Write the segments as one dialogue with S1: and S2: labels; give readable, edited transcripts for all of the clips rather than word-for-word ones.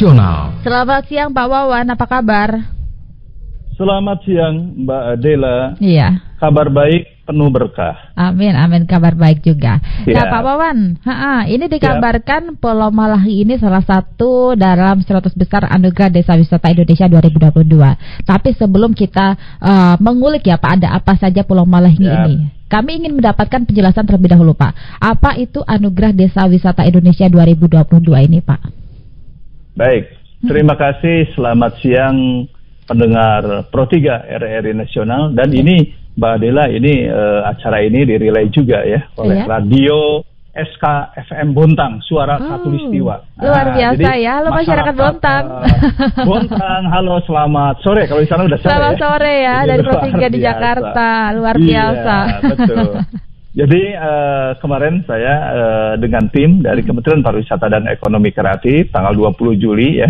S1: Nasional.
S2: Selamat siang Pak Wawan, apa kabar?
S3: Selamat siang Mbak Adela.
S2: Iya.
S3: Kabar baik, penuh berkah.
S2: Amin, kabar baik juga.
S3: Ya.
S2: Nah Pak Wawan, ini dikabarkan Pulau Malahi ini salah satu dalam 100 besar Anugerah Desa Wisata Indonesia 2022. Tapi sebelum kita mengulik ya Pak, ada apa saja Pulau Malahi ini? Kami ingin mendapatkan penjelasan terlebih dahulu Pak. Apa itu Anugerah Desa Wisata Indonesia 2022 ini Pak?
S3: Baik, terima kasih. Selamat siang pendengar Pro 3 RRI Nasional. Dan ini Mbak Adela, ini acara ini dirilai juga ya oleh Radio SK FM Bontang, Suara Khatulistiwa.
S2: Luar biasa ya, halo masyarakat Bontang.
S3: Bontang, halo selamat sore. Kalau di sana udah sore.
S2: Selamat sore ya, dari Pro 3 di Jakarta, luar biasa.
S3: Iya, betul. Jadi kemarin saya dengan tim dari Kementerian Pariwisata dan Ekonomi Kreatif tanggal 20 Juli ya.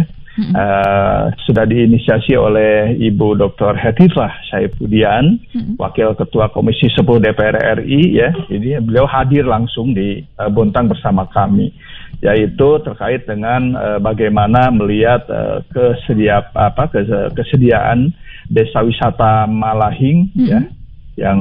S3: Sudah diinisiasi oleh Ibu Dr. Hetifah Saifudian, Wakil Ketua Komisi 10 DPR RI ya. Jadi beliau hadir langsung di Bontang bersama kami, yaitu terkait dengan bagaimana melihat kesediaan Desa Wisata Malahing ya, yang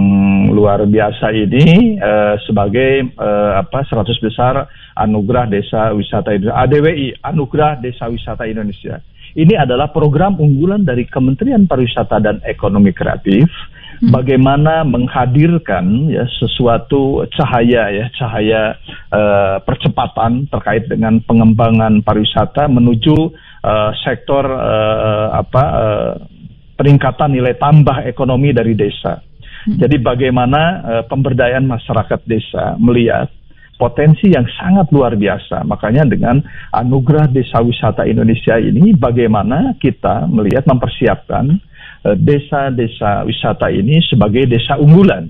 S3: luar biasa ini sebagai 100 besar Anugerah Desa Wisata Indonesia, ADWI, Anugerah Desa Wisata Indonesia. Ini adalah program unggulan dari Kementerian Pariwisata dan Ekonomi Kreatif, bagaimana menghadirkan ya sesuatu cahaya percepatan terkait dengan pengembangan pariwisata menuju sektor peningkatan nilai tambah ekonomi dari desa. Jadi bagaimana pemberdayaan masyarakat desa melihat potensi yang sangat luar biasa. Makanya dengan Anugerah Desa Wisata Indonesia ini bagaimana kita melihat mempersiapkan desa-desa wisata ini sebagai desa unggulan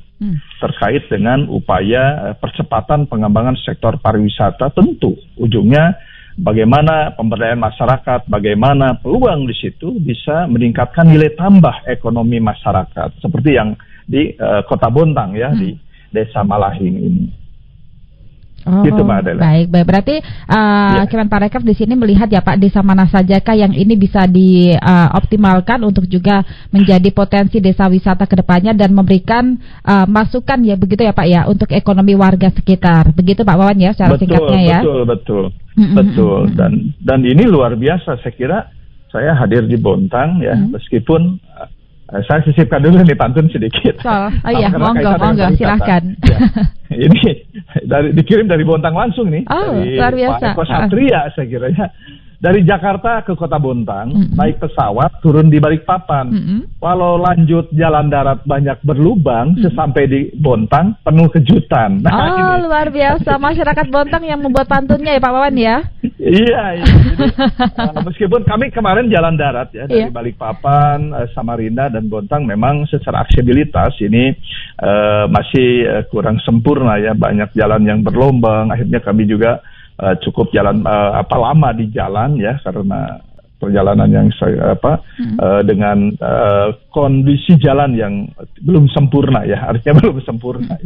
S3: terkait dengan upaya percepatan pengembangan sektor pariwisata. Tentu ujungnya bagaimana pemberdayaan masyarakat, bagaimana peluang di situ bisa meningkatkan nilai tambah ekonomi masyarakat seperti yang di Kota Bontang ya, di Desa Malahing ini. Gitu Mbak Adela.
S2: Baik. Berarti Kemenparekraf di sini melihat ya Pak, desa mana sajakah yang ini bisa dioptimalkan untuk juga menjadi potensi desa wisata ke depannya dan memberikan masukan ya, begitu ya Pak ya, untuk ekonomi warga sekitar. Begitu Pak Wawan ya secara singkatnya ya.
S3: Betul. Dan ini luar biasa, saya kira saya hadir di Bontang ya, meskipun saya sisipkan dulu nih pantun sedikit.
S2: Monggo, silahkan.
S3: Ya. Ini dikirim dari Bontang langsung nih, dari
S2: luar biasa.
S3: Pak Eko Satria saya kira ya. Dari Jakarta ke Kota Bontang, naik pesawat, turun di Balikpapan. Walau lanjut jalan darat banyak berlubang, sesampai di Bontang penuh kejutan.
S2: Ini luar biasa, masyarakat Bontang yang membuat pantunnya ya Pak Wawan ya.
S3: Iya. Jadi, meskipun kami kemarin jalan darat ya dari Balikpapan, Samarinda dan Bontang, memang secara aksesibilitas ini masih kurang sempurna ya, banyak jalan yang berlombang. Akhirnya kami juga cukup jalan lama di jalan ya, karena perjalanan yang dengan kondisi jalan yang belum sempurna ya, artinya belum sempurna.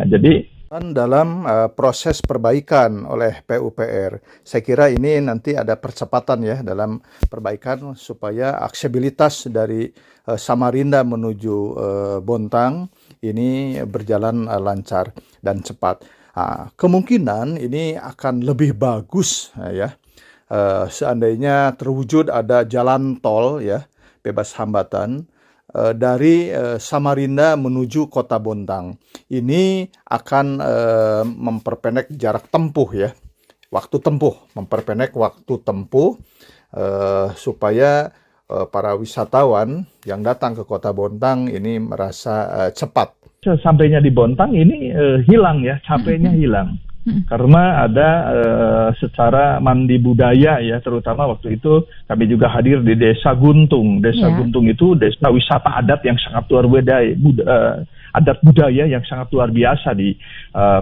S3: Jadi
S4: dalam proses perbaikan oleh PUPR, saya kira ini nanti ada percepatan ya dalam perbaikan supaya aksesibilitas dari Samarinda menuju Bontang ini berjalan lancar dan cepat. Kemungkinan ini akan lebih bagus ya seandainya terwujud ada jalan tol ya bebas hambatan dari Samarinda menuju Kota Bontang. Ini akan memperpendek jarak tempuh ya, memperpendek waktu tempuh supaya para wisatawan yang datang ke Kota Bontang ini merasa cepat.
S3: Sampainya di Bontang ini hilang ya, capeknya hilang. Karena ada secara mandi budaya ya, terutama waktu itu kami juga hadir di Desa Guntung. Guntung itu desa wisata adat yang sangat luar biasa, adat budaya yang sangat luar biasa di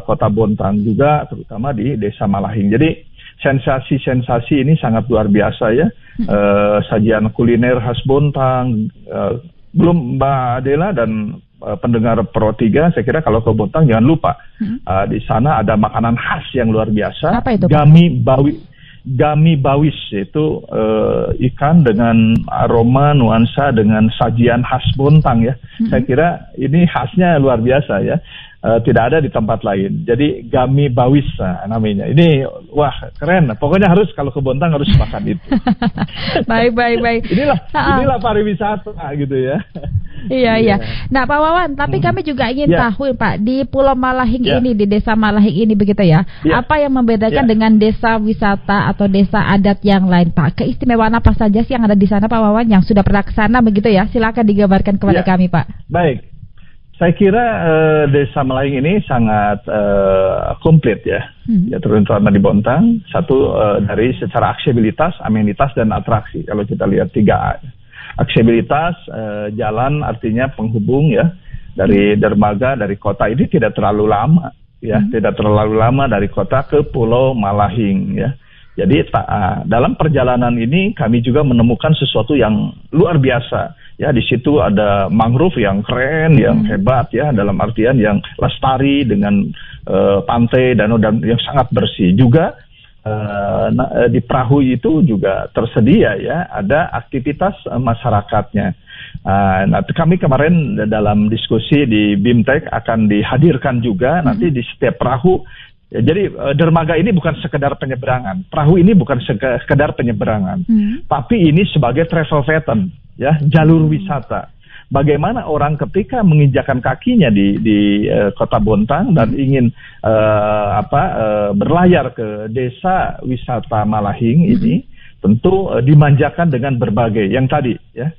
S3: Kota Bontang juga, terutama di Desa Malahing. Jadi sensasi-sensasi ini sangat luar biasa ya. Sajian kuliner khas Bontang, belum Mbak Adela dan pendengar Pro 3, saya kira kalau ke Bontang jangan lupa di sana ada makanan khas yang luar biasa.
S2: Apa itu,
S3: Gami Bawi. gami bawis, yaitu ikan dengan aroma nuansa dengan sajian khas Bontang ya. Saya kira ini khasnya luar biasa ya. Tidak ada di tempat lain. Jadi gami bawis namanya. Ini wah keren. Pokoknya harus kalau ke Bontang harus makan itu.
S2: Baik.
S3: Inilah pariwisata gitu ya.
S2: Iya. Nah Pak Wawan, tapi kami juga ingin tahu Pak, di Pulau Malahing ini, di Desa Malahing ini begitu ya. Apa yang membedakan dengan desa wisata atau desa adat yang lain Pak? Keistimewaan apa saja sih yang ada di sana Pak Wawan, yang sudah pernah ke sana begitu ya? Silakan digambarkan kepada kami Pak.
S3: Baik. Saya kira Desa Malahing ini sangat komplit ya. Ya terutama di Bontang. Satu dari secara aksesibilitas, amenitas dan atraksi. Kalau kita lihat 3A. Aksesibilitas jalan artinya penghubung ya dari dermaga dari kota ini tidak terlalu lama ya, tidak terlalu lama dari kota ke Pulau Malahing ya. Jadi dalam perjalanan ini kami juga menemukan sesuatu yang luar biasa. Ya di situ ada mangrove yang keren, yang hebat ya, dalam artian yang lestari dengan pantai, danau dan yang sangat bersih. Juga di perahu itu juga tersedia ya, ada aktivitas masyarakatnya. Nah, kami kemarin dalam diskusi di BIMTEK akan dihadirkan juga nanti di setiap perahu. Jadi dermaga ini bukan sekedar penyeberangan, perahu ini bukan sekedar penyeberangan, tapi ini sebagai travel pattern, ya, jalur wisata. Bagaimana orang ketika menginjakan kakinya di Kota Bontang dan ingin berlayar ke desa wisata Malahing ini, tentu dimanjakan dengan berbagai yang tadi, ya,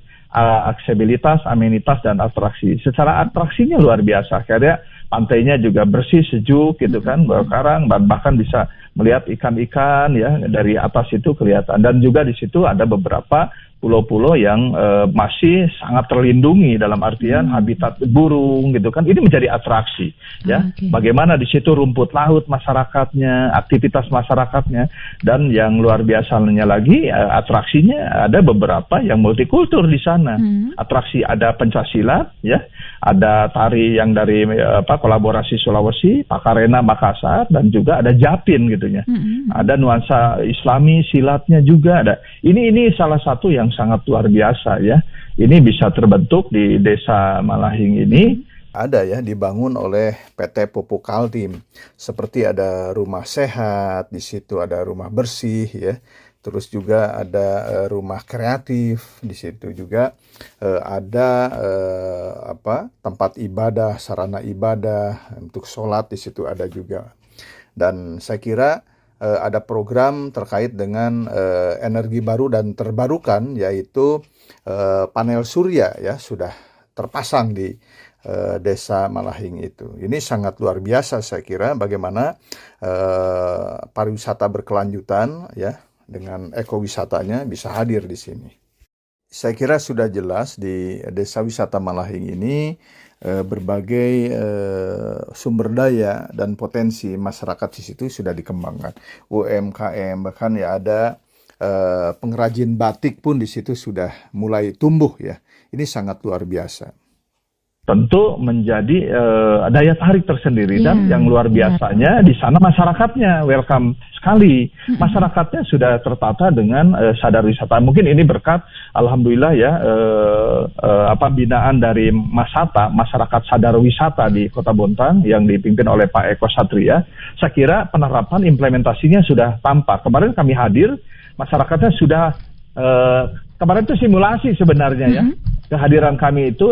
S3: aksesibilitas, amenitas dan atraksi. Secara atraksinya luar biasa, karena pantainya juga bersih, sejuk gitu kan, berkarang, bahkan bisa melihat ikan-ikan ya dari atas itu kelihatan. Dan juga di situ ada beberapa pulau-pulau yang masih sangat terlindungi dalam artian habitat burung gitu kan. Ini menjadi atraksi ya. Bagaimana di situ rumput laut masyarakatnya, aktivitas masyarakatnya, dan yang luar biasanya lagi atraksinya ada beberapa yang multikultur di sana. Atraksi ada pencaksilat ya, ada tari yang dari kolaborasi Sulawesi, Pakarena, Makassar, dan juga ada Japin gitu ya. Ada nuansa Islami, silatnya juga ada. Ini salah satu yang sangat luar biasa ya. Ini bisa terbentuk di Desa Malahing ini.
S4: Ada ya, dibangun oleh PT Pupuk Kaltim. Seperti ada rumah sehat, di situ ada rumah bersih ya. Terus juga ada rumah kreatif, di situ juga ada tempat ibadah, sarana ibadah untuk sholat, di situ ada juga. Dan saya kira ada program terkait dengan energi baru dan terbarukan, yaitu panel surya ya, sudah terpasang di Desa Malahing itu. Ini sangat luar biasa saya kira, bagaimana pariwisata berkelanjutan ya, dengan ekowisatanya bisa hadir di sini. Saya kira sudah jelas di Desa Wisata Malahing ini berbagai sumber daya dan potensi masyarakat di situ sudah dikembangkan. UMKM, bahkan ya ada pengrajin batik pun di situ sudah mulai tumbuh ya. Ini sangat luar biasa.
S3: Tentu menjadi daya tarik tersendiri dan yang luar biasanya di sana masyarakatnya welcome sekali. Masyarakatnya sudah tertata dengan sadar wisata. Mungkin ini berkat alhamdulillah ya binaan dari Masata, masyarakat sadar wisata di Kota Bontang yang dipimpin oleh Pak Eko Satria. Saya kira penerapan implementasinya sudah tampak. Kemarin kami hadir, masyarakatnya sudah kemarin itu simulasi sebenarnya ya. Kehadiran kami itu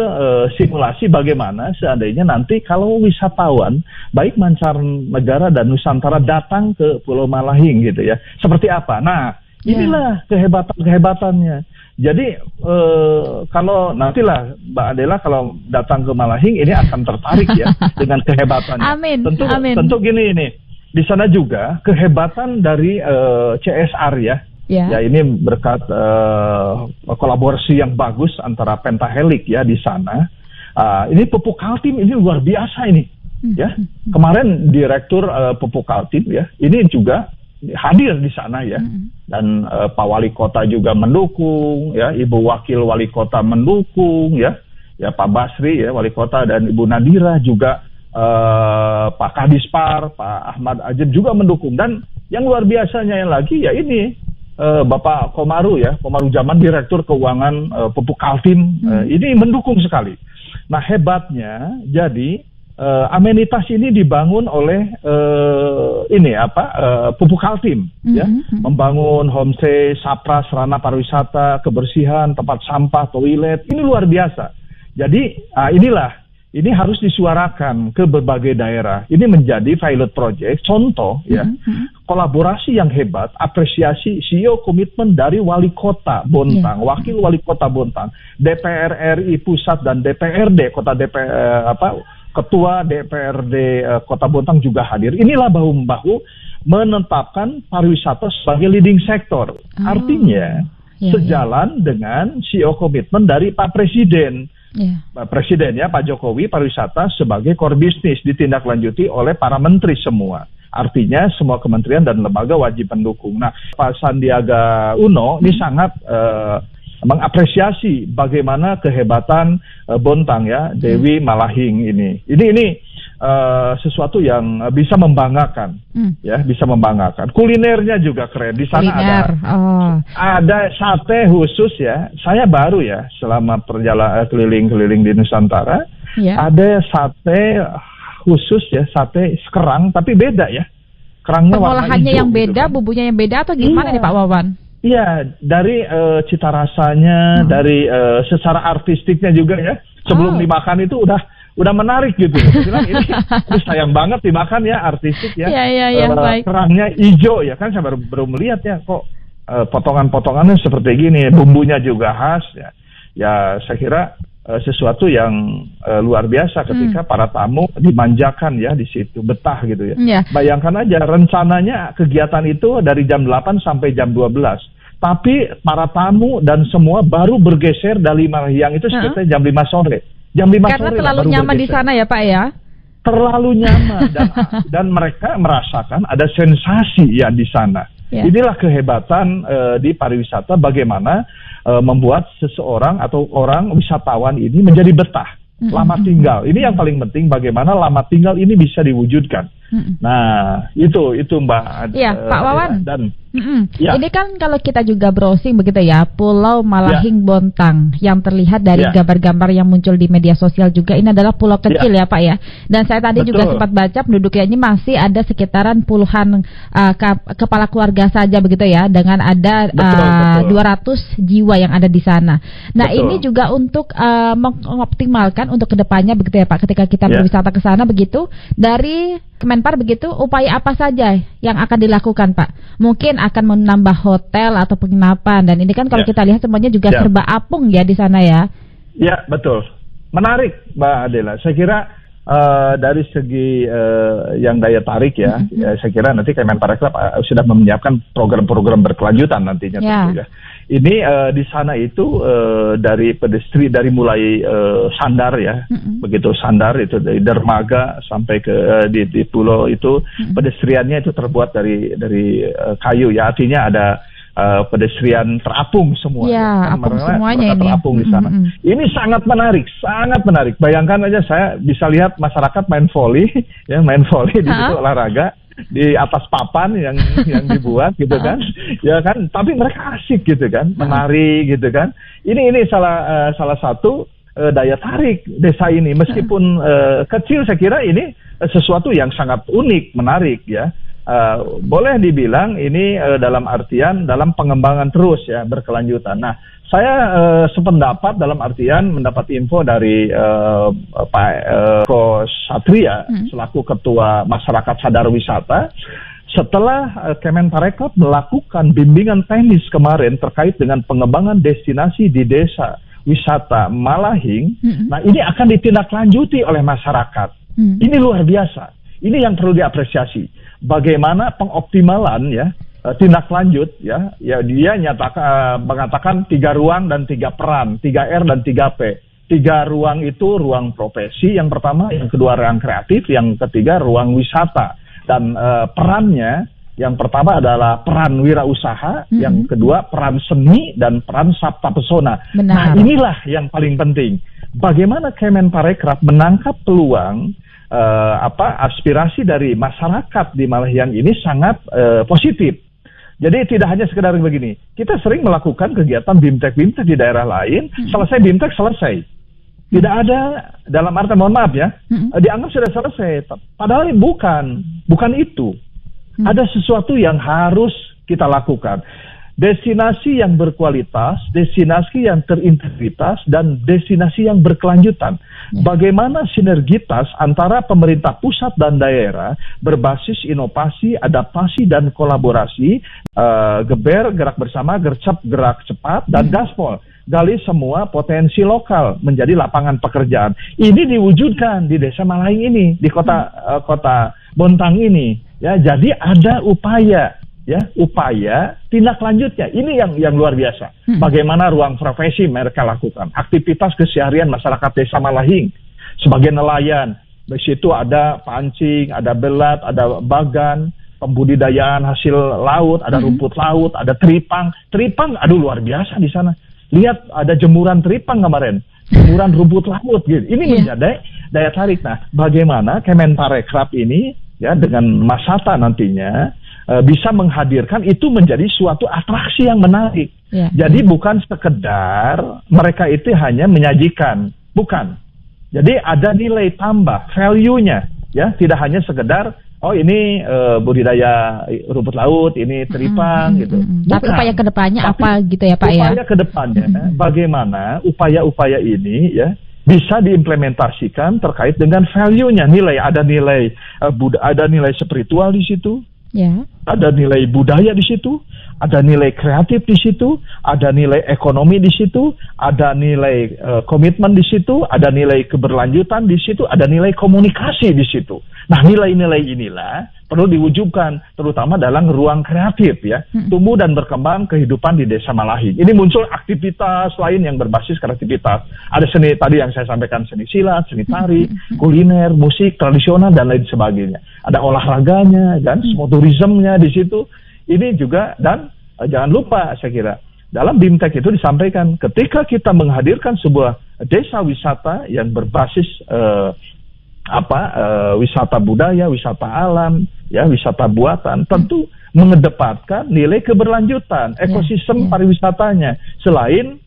S3: simulasi bagaimana seandainya nanti kalau wisatawan baik mancanegara dan Nusantara datang ke Pulau Malahing gitu ya. Seperti apa? Nah, inilah kehebatan-kehebatannya. Jadi kalau nantilah Mbak Adela kalau datang ke Malahing ini akan tertarik ya dengan kehebatannya.
S2: Amin.
S3: Tentu gini ini. Di sana juga kehebatan dari CSR ya. Ya ini berkat kolaborasi yang bagus antara Pentahelix ya di sana. Ini Pupuk Kaltim ini luar biasa ini. Ya kemarin Direktur Pupuk Kaltim ya ini juga hadir di sana ya. Dan Pak Wali Kota juga mendukung ya, Ibu Wakil Wali Kota mendukung ya. Ya Pak Basri ya Wali Kota dan Ibu Nadira juga Pak Kadispar, Pak Ahmad Ajib juga mendukung. Dan yang luar biasanya yang lagi ya ini Bapak Komaru Zaman, Direktur Keuangan Pupuk Kaltim, ini mendukung sekali. Nah hebatnya, jadi amenitas ini dibangun oleh Pupuk Kaltim, ya, membangun homestay, sapra, sarana pariwisata, kebersihan, tempat sampah, toilet, ini luar biasa. Jadi ini harus disuarakan ke berbagai daerah. Ini menjadi pilot project, contoh ya, kolaborasi yang hebat, apresiasi, CEO komitmen dari Wali Kota Bontang, Wakil Wali Kota Bontang, DPR RI Pusat dan DPRD Ketua DPRD Kota Bontang juga hadir. Inilah bahu-membahu menetapkan pariwisata sebagai leading sector. Artinya sejalan dengan CEO komitmen dari Pak Presiden. Presiden ya, Pak Jokowi, pariwisata sebagai core bisnis ditindaklanjuti oleh para menteri semua. Artinya semua kementerian dan lembaga wajib mendukung. Nah, Pak Sandiaga Uno ini sangat mengapresiasi bagaimana kehebatan Bontang ya, Dewi Malahing ini. Ini sesuatu yang bisa membanggakan, ya, bisa membanggakan. Kulinernya juga keren. Di sana ada sate khusus ya. Saya baru ya selama perjalanan keliling-keliling di Nusantara, ada sate khusus ya, sate kerang tapi beda ya. Kerangnya warna hijau. Pengolahannya
S2: yang beda, gitu, bumbunya yang beda atau gimana nih Pak Wawan?
S3: Iya, dari cita rasanya, dari secara artistiknya juga ya. Sebelum dimakan itu udah menarik gitu. Bilang ini sayang banget dimakan ya, artistik ya. Baik. Kerangnya hijau ya, kan saya baru melihat ya, kok potongan-potongannya seperti gini, bumbunya juga khas ya. Ya saya kira sesuatu yang luar biasa ketika para tamu dimanjakan ya di situ, betah gitu ya. Bayangkan aja, rencananya kegiatan itu dari jam 8 sampai jam 12. Tapi para tamu dan semua baru bergeser dari Malahyang itu sekitar jam 5 sore. Jam 5
S2: Karena
S3: sore
S2: terlalu nyaman di sana ya Pak ya?
S3: Terlalu nyaman dan mereka merasakan ada sensasi ya di sana. Inilah kehebatan di pariwisata, bagaimana membuat seseorang atau orang wisatawan ini menjadi betah. Lama tinggal, ini yang paling penting, bagaimana lama tinggal ini bisa diwujudkan. Nah, itu Mbak.
S2: Iya, Pak Wawan.
S3: Ya.
S2: Ini kan kalau kita juga browsing begitu ya, Pulau Malahing Bontang yang terlihat dari gambar-gambar yang muncul di media sosial juga, ini adalah pulau kecil ya Pak ya. Dan saya tadi juga sempat baca penduduknya ini masih ada sekitaran puluhan kepala keluarga saja begitu ya, dengan ada 200 jiwa yang ada di sana. Nah, ini juga untuk mengoptimalkan untuk kedepannya begitu ya Pak, ketika kita berwisata ke sana begitu, dari Kemenpar begitu, upaya apa saja yang akan dilakukan Pak? Mungkin akan menambah hotel atau penginapan, dan ini kan kalau kita lihat semuanya juga serba apung ya di sana ya. Ya, betul. Menarik Mbak Adela. Saya kira dari segi yang daya tarik ya, saya kira nanti Kemenparekraf sudah menyiapkan program-program berkelanjutan nantinya tentu ya. Ini di sana itu dari pedestri, dari mulai sandar ya, begitu sandar itu dari dermaga sampai ke di pulau itu, pedestriannya itu terbuat dari kayu ya, artinya ada pedestrian terapung semua. Ya, apung semuanya ini.
S3: Terapung di sana. Ini sangat menarik, sangat menarik. Bayangkan aja saya bisa lihat masyarakat main volley ya, main volley di situ, olahraga di atas papan yang dibuat gitu kan. Ya kan, tapi mereka asik gitu kan, menari gitu kan. Ini salah satu daya tarik desa ini, meskipun kecil, saya kira ini sesuatu yang sangat unik, menarik ya. Boleh dibilang ini dalam artian dalam pengembangan terus ya, berkelanjutan. Nah, saya sependapat dalam artian mendapat info dari Pak Ko Satria selaku Ketua Masyarakat Sadar Wisata, setelah Kemenparekraf melakukan bimbingan teknis kemarin terkait dengan pengembangan destinasi di desa wisata Malahing, nah ini akan ditindaklanjuti oleh masyarakat. Ini luar biasa. Ini yang perlu diapresiasi. Bagaimana pengoptimalan ya, tindak lanjut ya dia mengatakan 3 ruang dan 3 peran, 3R dan 3P. 3 ruang itu ruang profesi yang pertama, yang kedua ruang kreatif, yang ketiga ruang wisata. Dan perannya yang pertama adalah peran wirausaha, yang kedua peran seni, dan peran sabta pesona. Nah, inilah yang paling penting. Bagaimana Kemenparekraf menangkap peluang aspirasi dari masyarakat di Malahyang ini sangat positif. Jadi tidak hanya sekedar begini, kita sering melakukan kegiatan BIMTEK di daerah lain, selesai BIMTEK selesai. Tidak ada, dalam arti mohon maaf ya, dianggap sudah selesai. Padahal bukan itu. Ada sesuatu yang harus kita lakukan. Destinasi yang berkualitas, destinasi yang terintegritas, dan destinasi yang berkelanjutan. Bagaimana sinergitas antara pemerintah pusat dan daerah berbasis inovasi, adaptasi, dan kolaborasi, GEBER, gerak bersama, gercep, gerak cepat, dan gaspol. Gali semua potensi lokal menjadi lapangan pekerjaan. Ini diwujudkan di Desa Malahying ini, di kota Bontang ini. Ya, jadi ada upaya tindak lanjutnya. Ini yang luar biasa. Bagaimana ruang profesi mereka lakukan, aktivitas keseharian masyarakat Desa Malahying sebagai nelayan. Di situ ada pancing, ada belat, ada bagan, pembudidayaan hasil laut, ada rumput laut, ada teripang. Teripang, aduh luar biasa di sana. Lihat ada jemuran teripang kemarin, jemuran rumput laut gitu. Ini menjadi daya tarik. Nah, bagaimana Kemenparekraf ini ya dengan Masata nantinya bisa menghadirkan itu menjadi suatu atraksi yang menarik. Jadi bukan sekedar mereka itu hanya menyajikan, bukan. Jadi ada nilai tambah, value-nya, ya, tidak hanya sekedar ini budidaya rumput laut, ini teripang gitu.
S2: Tapi upaya kedepannya apa gitu ya Pak ya? Upaya
S3: kedepannya bagaimana upaya-upaya ini ya bisa diimplementasikan terkait dengan value-nya, ada nilai spiritual di situ. Ada nilai budaya di situ, ada nilai kreatif di situ, ada nilai ekonomi di situ, ada nilai komitmen di situ, ada nilai keberlanjutan di situ, ada nilai komunikasi di situ. Nah, nilai-nilai inilah perlu diwujudkan, terutama dalam ruang kreatif ya, tumbuh dan berkembang kehidupan di Desa Malahying. Ini muncul aktivitas lain yang berbasis kreativitas. Ada seni tadi yang saya sampaikan, seni silat, seni tari, kuliner, musik tradisional dan lain sebagainya. Ada olahraganya dan tourismnya di situ. Ini juga dan jangan lupa saya kira dalam BIMTEK itu disampaikan ketika kita menghadirkan sebuah desa wisata yang berbasis wisata budaya, wisata alam, ya, wisata buatan, tentu mengedepankan nilai keberlanjutan ekosistem pariwisatanya selain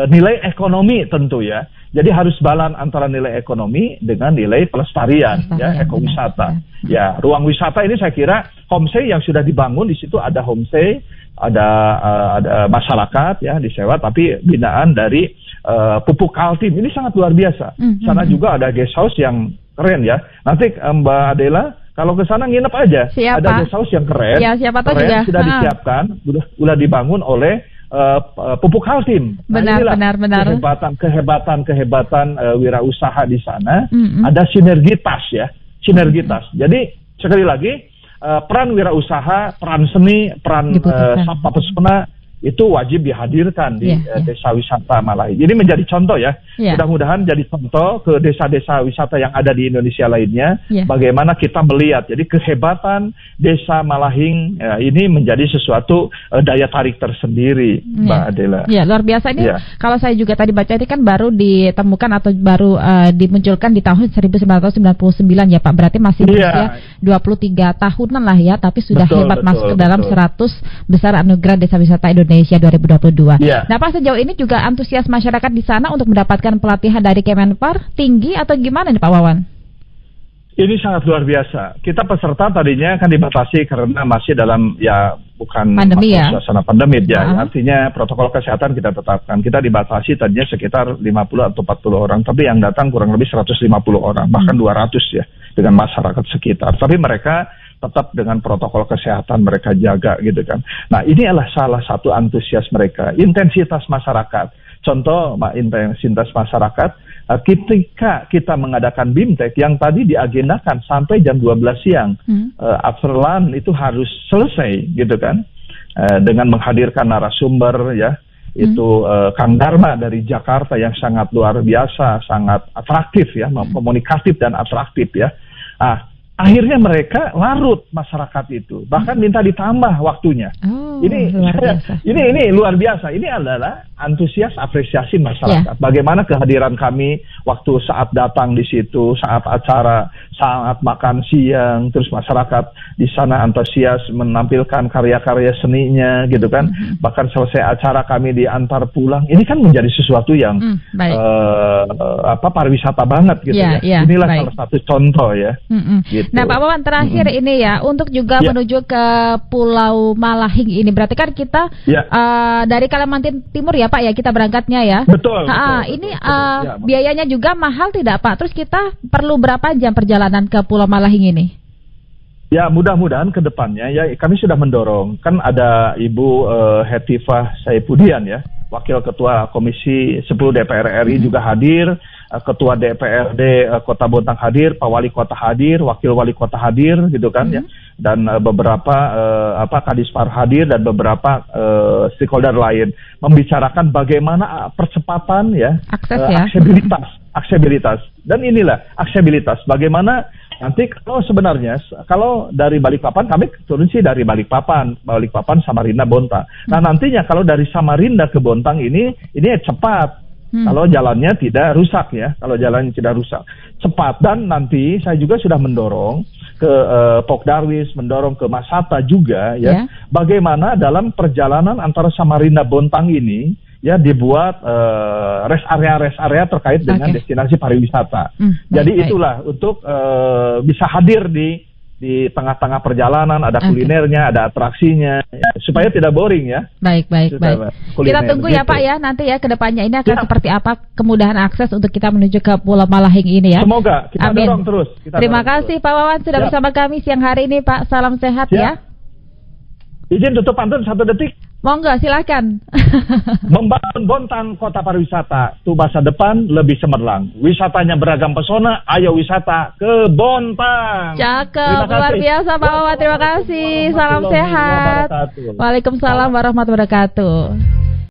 S3: nilai ekonomi tentu ya. Jadi harus balance antara nilai ekonomi dengan nilai pelestarian ya, ekowisata. Ya, ruang wisata ini saya kira homestay yang sudah dibangun di situ, ada homestay, ada masyarakat ya disewa, tapi binaan dari Pupuk Kaltim. Ini sangat luar biasa. Sana juga ada guest house yang keren ya. Nanti Mbak Adela kalau ke sana nginep aja. Ada guest house yang keren.
S2: Ya, siapa tahu juga
S3: sudah disiapkan, sudah dibangun oleh Pupuk Kaltim.
S2: Benar.
S3: Kehebatan wirausaha di sana. Ada sinergitas ya, Jadi sekali lagi peran wirausaha, peran seni, peran sapa pesona itu wajib dihadirkan di desa wisata Malahying. Ini menjadi contoh ya. Mudah-mudahan jadi contoh ke desa-desa wisata yang ada di Indonesia lainnya. Bagaimana kita melihat jadi kehebatan desa Malahying ini menjadi sesuatu daya tarik tersendiri, Mbak Adela.
S2: Ya, luar biasa ini. Kalau saya juga tadi baca ini kan baru ditemukan atau baru dimunculkan di tahun 1999 ya Pak. Berarti masih berusia 23 tahunan lah ya, tapi sudah hebat masuk ke dalam 100 besar anugerah desa wisata Indonesia 2022. Nah, Pak, sejauh ini juga antusias masyarakat di sana untuk mendapatkan pelatihan dari Kemenpar tinggi atau gimana nih Pak Wawan?
S3: Ini sangat luar biasa. Kita peserta tadinya kan dibatasi karena masih dalam bukan
S2: pandemi
S3: suasana pandemi Artinya protokol kesehatan kita tetapkan. Kita dibatasi tadinya sekitar 50 atau 40 orang, tapi yang datang kurang lebih 150 orang, bahkan 200 ya dengan masyarakat sekitar. Tapi mereka tetap dengan protokol kesehatan mereka jaga gitu kan. Nah, ini adalah salah satu antusias mereka, intensitas masyarakat. Contoh, intensitas masyarakat ketika kita mengadakan BIMTEK yang tadi diagendakan sampai jam 12 siang, after lunch itu harus selesai gitu kan, dengan menghadirkan narasumber ya, itu Kang Dharma dari Jakarta yang sangat luar biasa, sangat atraktif ya, komunikatif dan atraktif ya. akhirnya mereka larut masyarakat itu, bahkan minta ditambah waktunya. Ini luar biasa. Ini adalah antusias apresiasi masyarakat. Bagaimana kehadiran kami waktu saat datang di situ, saat acara, saat makan siang, terus masyarakat di sana antusias menampilkan karya-karya seninya, gitu kan. Bahkan selesai acara kami diantar pulang. Ini kan menjadi sesuatu yang pariwisata banget, gitu ya. Inilah salah satu contoh ya. Gitu.
S2: Nah, Pak Wawan, terakhir ini ya, untuk juga menuju ke Pulau Malahing ini, berarti kan kita dari Kalimantan Timur ya Pak ya, kita berangkatnya ya.
S3: Betul.
S2: Ini biayanya juga mahal tidak Pak? Terus kita perlu berapa jam perjalanan ke Pulau Malahing ini?
S3: Ya, mudah-mudahan ke depannya ya kami sudah mendorong. Kan ada Ibu Hetifah Saipudian ya, Wakil Ketua Komisi 10 DPR RI juga hadir, Ketua DPRD Kota Bontang hadir, Pak Wali Kota hadir, Wakil Wali Kota hadir, gitu kan ya, dan beberapa Kadispar hadir dan beberapa stakeholder lain membicarakan bagaimana percepatan ya, aksesibilitas, dan inilah aksesibilitas bagaimana. Nanti kalau dari Balikpapan, kami turun sih dari Balikpapan, Samarinda, Bontang. Nah nantinya kalau dari Samarinda ke Bontang ini cepat. Kalau jalannya tidak rusak ya, cepat. Dan nanti saya juga sudah mendorong ke Pok Darwis, mendorong ke Mas Hatta juga ya, bagaimana dalam perjalanan antara Samarinda Bontang ini ya dibuat rest area terkait dengan destinasi pariwisata. Jadi itulah untuk bisa hadir di tengah-tengah perjalanan, ada kulinernya, ada atraksinya, ya, supaya tidak boring ya.
S2: Baik. Kita tunggu ya Pak ya, nanti ya kedepannya ini akan seperti apa kemudahan akses untuk kita menuju ke Pulau Malahing ini ya.
S3: Semoga kita dorong terus.
S2: Terima kasih Pak Wawan sudah bersama kami siang hari ini Pak. Salam sehat ya.
S3: Izin tutup pantun 1 detik.
S2: Monggo, silakan.
S3: Membangun Bontang kota pariwisata, tuh masa depan lebih cemerlang. Wisatanya beragam pesona, ayo wisata ke Bontang.
S2: Cakep, luar biasa Pak Wawan, terima kasih. Salam sehat. Waalaikumsalam warahmatullahi wabarakatuh.